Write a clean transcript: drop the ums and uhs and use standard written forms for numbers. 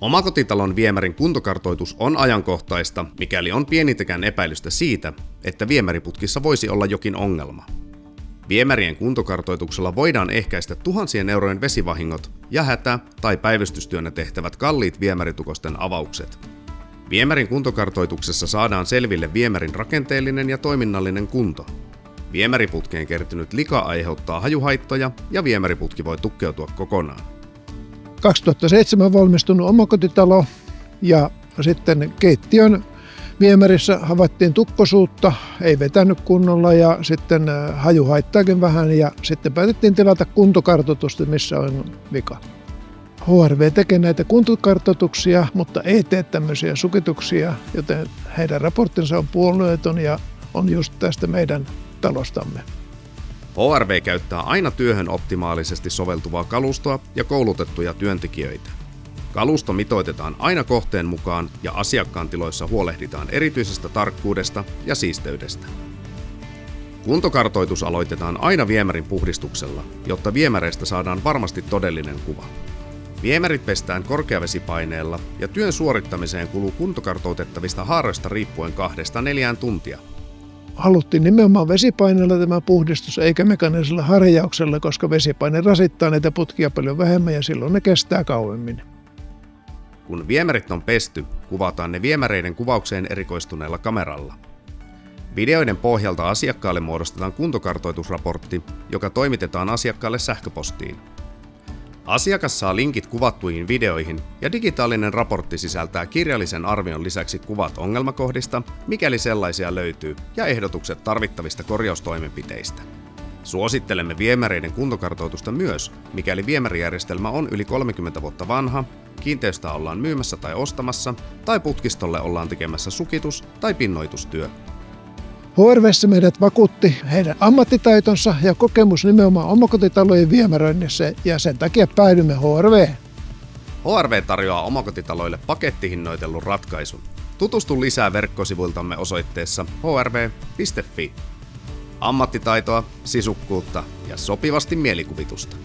Omakotitalon viemärin kuntokartoitus on ajankohtaista, mikäli on pienitäkään epäilystä siitä, että viemäriputkissa voisi olla jokin ongelma. Viemärien kuntokartoituksella voidaan ehkäistä tuhansien eurojen vesivahingot ja hätä- tai päivystystyönä tehtävät kalliit viemäritukosten avaukset. Viemärin kuntokartoituksessa saadaan selville viemärin rakenteellinen ja toiminnallinen kunto. Viemäriputkeen kertynyt lika aiheuttaa hajuhaittoja ja viemäriputki voi tukkeutua kokonaan. 2007 valmistunut omakotitalo ja sitten keittiön viemärissä havaittiin tukkosuutta, ei vetänyt kunnolla ja sitten hajuhaittaakin vähän ja sitten päätettiin tilata kuntokartoitusta, missä on vika. HRV tekee näitä kuntokartoituksia, mutta ei tee tämmöisiä sukituksia, joten heidän raporttinsa on puolueeton ja on just tästä meidän talostamme. HRV käyttää aina työhön optimaalisesti soveltuvaa kalustoa ja koulutettuja työntekijöitä. Kalusto mitoitetaan aina kohteen mukaan ja asiakkaan tiloissa huolehditaan erityisestä tarkkuudesta ja siisteydestä. Kuntokartoitus aloitetaan aina viemärin puhdistuksella, jotta viemäreistä saadaan varmasti todellinen kuva. Viemärit pestään korkeavesipaineella ja työn suorittamiseen kuluu kuntokartoitettavista haaroista riippuen 2-4 tuntia. Haluttiin nimenomaan vesipaineella tämä puhdistus eikä mekaanisella harjauksella, koska vesipaine rasittaa näitä putkia paljon vähemmän ja silloin ne kestää kauemmin. Kun viemärit on pesty, kuvataan ne viemäreiden kuvaukseen erikoistuneella kameralla. Videoiden pohjalta asiakkaalle muodostetaan kuntokartoitusraportti, joka toimitetaan asiakkaalle sähköpostiin. Asiakas saa linkit kuvattuihin videoihin ja digitaalinen raportti sisältää kirjallisen arvion lisäksi kuvat ongelmakohdista, mikäli sellaisia löytyy, ja ehdotukset tarvittavista korjaustoimenpiteistä. Suosittelemme viemäreiden kuntokartoitusta myös, mikäli viemärijärjestelmä on yli 30 vuotta vanha, kiinteistöä ollaan myymässä tai ostamassa, tai putkistolle ollaan tekemässä sukitus- tai pinnoitustyö. HRV:ssä meidät vakuutti heidän ammattitaitonsa ja kokemus nimenomaan omakotitalojen viemäröinnissä ja sen takia päädymme HRV:hen. HRV tarjoaa omakotitaloille pakettihinnoitellun ratkaisun. Tutustu lisää verkkosivuiltamme osoitteessa hrv.fi. Ammattitaitoa, sisukkuutta ja sopivasti mielikuvitusta.